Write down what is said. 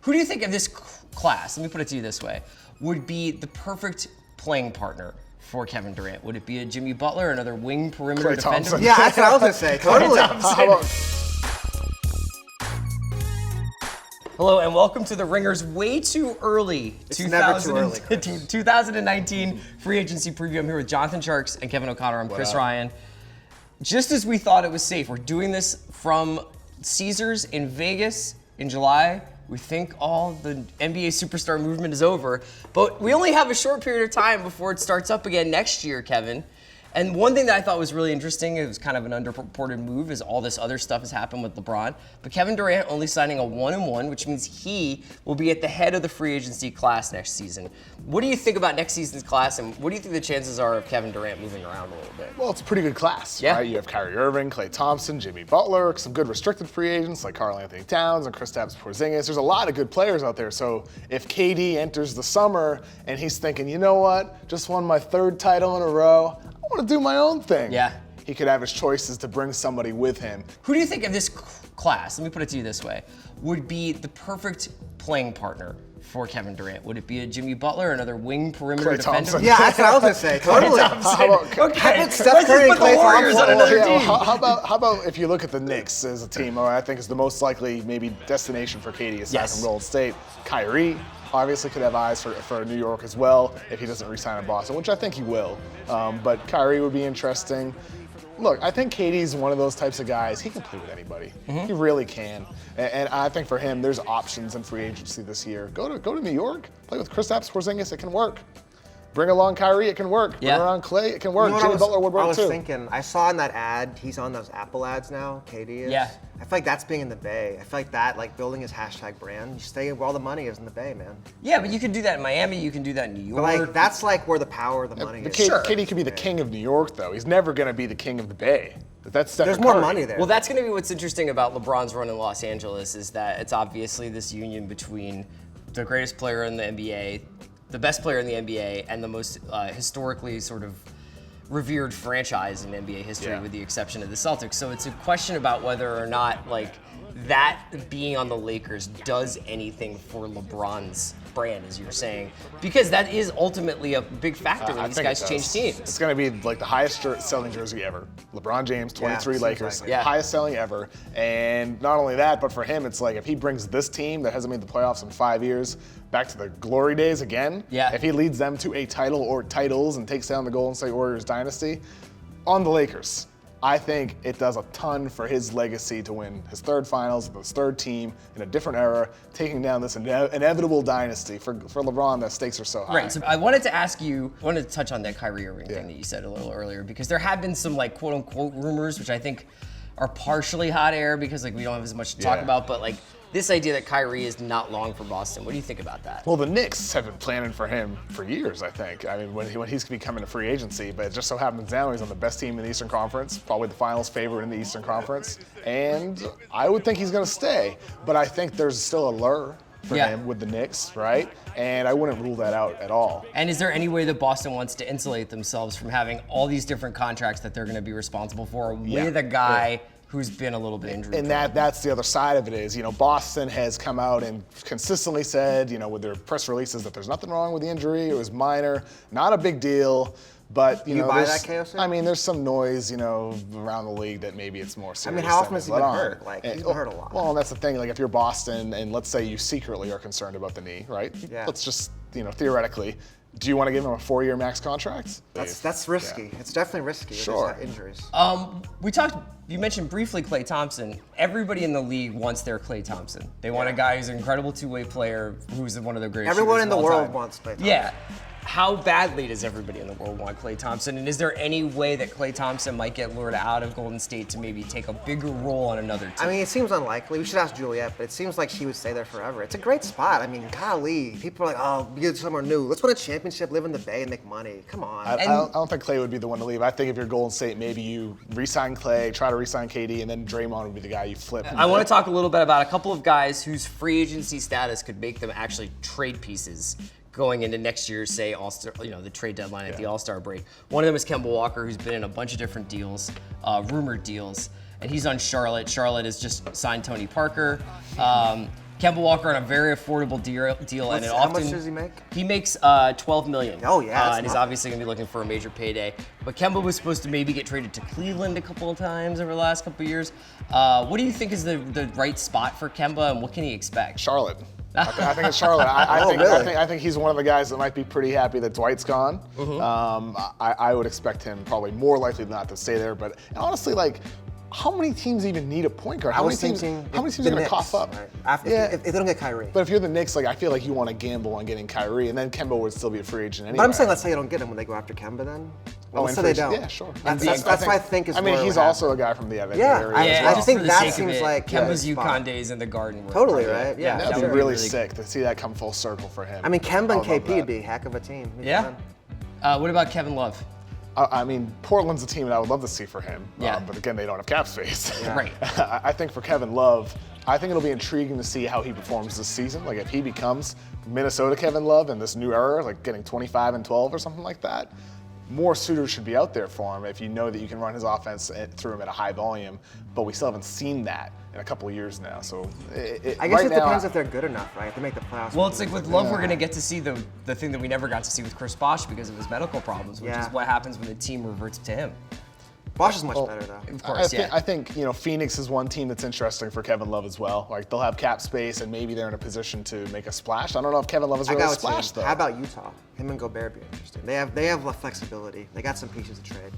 Who do you think of this class, let me put it to you this way, would be the perfect playing partner for Kevin Durant? Would it be a Jimmy Butler, another wing perimeter Klay defender? Thompson. Yeah, that's what I was gonna say. Totally. How about Hello and welcome to the Ringer's way too early It's never too early, Chris. 2019 free agency preview. I'm here with Jonathan Tjarks and Kevin O'Connor. I'm Chris Ryan. Just as we thought it was safe, we're doing this from Caesars in Vegas in July. We think all the NBA superstar movement is over, but we only have a short period of time before it starts up again next year, Kevin. And one thing that I thought was really interesting, it was kind of an underreported move, is all this other stuff has happened with LeBron. But Kevin Durant only signing a 1-1, which means he will be at the head of the free agency class next season. What do you think about next season's class, and what do you think the chances are of Kevin Durant moving around a little bit? Well, it's a pretty good class, Yeah. right? You have Kyrie Irving, Klay Thompson, Jimmy Butler, some good restricted free agents like Karl-Anthony Towns and Kristaps Porzingis. There's a lot of good players out there. So if KD enters the summer and he's thinking, you know what, just won my third title in a row, I want to do my own thing. Yeah. He could have his choices to bring somebody with him. Who do you think of this class, let me put it to you this way, would be the perfect playing partner for Kevin Durant? Would it be a Jimmy Butler, another wing perimeter Klay defender? Thompson. Yeah, that's what I was gonna say. Totally. How about, Okay, How about Steph Curry and let's just put Klay the Warriors Thompson? on another yeah, team. how about if you look at the Knicks as a team, or I think is the most likely maybe destination for KD aside Yes. from Golden State. Kyrie obviously could have eyes for New York as well if he doesn't re-sign in Boston, which I think he will. But Kyrie would be interesting. Look, I think KD's one of those types of guys. He can play with anybody. He really can. And I think for him, there's options in free agency this year. Go to New York, play with Kristaps Porzingis. It can work. Bring along Kyrie, it can work. Yeah. Bring around Klay, it can work. You know what Jimmy Butler would work I was too. thinking, I saw in that ad, he's on those Apple ads now, KD is. Yeah. I feel like that's being in the Bay. I feel like that, like building his hashtag brand, you stay where all the money is in the Bay, man. Yeah, but you can do that in Miami, you can do that in New York. But like, that's like where the power of the money is. Sure. KD could be the king of New York, though. He's never going to be the king of the Bay. That's Stephen There's more Curry. money there. Well, that's going to be what's interesting about LeBron's run in Los Angeles is that it's obviously this union between the greatest player in the NBA, the best player in the NBA, and the most historically sort of revered franchise in NBA history, Yeah. with the exception of the Celtics. So it's a question about whether or not like that being on the Lakers does anything for LeBron's brand, as you're saying, because that is ultimately a big factor I when these think it guys does. change teams. It's going to be like the highest selling jersey ever. LeBron James, 23 seems Lakers, like it. Yeah. highest selling ever. And not only that, but for him, it's like if he brings this team that hasn't made the playoffs in 5 years back to the glory days again, Yeah. if he leads them to a title or titles and takes down the Golden State Warriors dynasty on the Lakers, I think it does a ton for his legacy to win his third finals with his third team in a different era, taking down this inevitable dynasty. For LeBron, the stakes are so high. Right. So I wanted to ask you, I wanted to touch on that Kyrie Irving thing that you said a little earlier, because there have been some like quote unquote rumors, which I think are partially hot air because like we don't have as much to talk Yeah. about, but like this idea that Kyrie is not long for Boston. What do you think about that? Well, the Knicks have been planning for him for years, I think. I mean, when he's becoming a free agency, but it just so happens now he's on the best team in the Eastern Conference, probably the finals favorite in the Eastern Conference, and I would think he's going to stay. But I think there's still a lure for Yeah. him with the Knicks, right? And I wouldn't rule that out at all. And is there any way that Boston wants to insulate themselves from having all these different contracts that they're going to be responsible for with a guy who's been a little bit injured? And that's the other side of it is, Boston has come out and consistently said, with their press releases that there's nothing wrong with the injury. It was minor, not a big deal. But, You buy there's- that, KOC? I mean, there's some noise, around the league that maybe it's more serious. I mean, how often than has he let been on. hurt? Like, he's been hurt a lot. Well, and that's the thing. Like, if you're Boston and let's say you secretly are concerned about the knee, right? Yeah. Let's just, theoretically, do you want to give him a 4-year max contract? That's risky. Yeah. It's definitely risky. with Sure. these injuries. You mentioned briefly Klay Thompson. Everybody in the league wants their Klay Thompson. They want a guy who's an incredible two-way player who's one of the greatest Everyone shooters in the of all world time. wants Klay Thompson. Yeah. How badly does everybody in the world want Klay Thompson? And is there any way that Klay Thompson might get lured out of Golden State to maybe take a bigger role on another team? I mean, it seems unlikely. We should ask Juliet, but it seems like she would stay there forever. It's a great spot. I mean, golly, people are like, oh, get somewhere new. Let's win a championship, live in the Bay, and make money. Come on. I don't think Klay would be the one to leave. I think if you're Golden State, maybe you re-sign Klay, try to re-sign KD, and then Draymond would be the guy you flip. I want to talk a little bit about a couple of guys whose free agency status could make them actually trade pieces going into next year's, say, All-Star, the trade deadline at the All-Star break. One of them is Kemba Walker, who's been in a bunch of different deals, rumored deals, and he's on Charlotte. Charlotte has just signed Tony Parker. Kemba Walker on a very affordable deal, and How much does he make? He makes $12 million. Oh, yeah, that's and he's nothing. obviously gonna be looking for a major payday. But Kemba was supposed to maybe get traded to Cleveland a couple of times over the last couple of years. What do you think is the right spot for Kemba, and what can he expect? Charlotte. I think it's Charlotte. I think he's one of the guys that might be pretty happy that Dwight's gone. I would expect him probably more likely than not to stay there. But honestly, like, how many teams even need a point guard? How many teams are going to cough up? Right? If they don't get Kyrie. But if you're the Knicks, like, I feel like you want to gamble on getting Kyrie, and then Kemba would still be a free agent anyway. But I'm saying, let's say you don't get him when they go after Kemba, then. Well, let's say they don't. Yeah, sure. That's what I think is. I mean, he's also a guy from the area. I just think for the that sake of seems it, like Kemba's yeah, UConn days in the Garden. Were Totally, probably- right? Yeah. That'd be would really sick to see that come full circle for him. I mean, Kemba and I would love KP would that. be a heck of a team. Yeah. What about Kevin Love? I mean, Portland's a team that I would love to see for him. Yeah. But again, they don't have cap space. Right. I think for Kevin Love, I think it'll be intriguing to see how he performs this season. Like, if he becomes Minnesota Kevin Love in this new era, like getting 25 and 12 or something like that, more suitors should be out there for him if you know that you can run his offense through him at a high volume. But we still haven't seen that in a couple of years now. So I guess it depends if they're good enough, right? If they make the playoffs. Well, it's like with Love, we're going to get to see the thing that we never got to see with Chris Bosh because of his medical problems, which is what happens when the team reverts to him. Bosh is much better, though. Of course, I think Phoenix is one team that's interesting for Kevin Love as well. Like, they'll have cap space and maybe they're in a position to make a splash. I don't know if Kevin Love is really a splash though. How about Utah? Him and Gobert would be interesting. They have flexibility. They got some pieces to trade.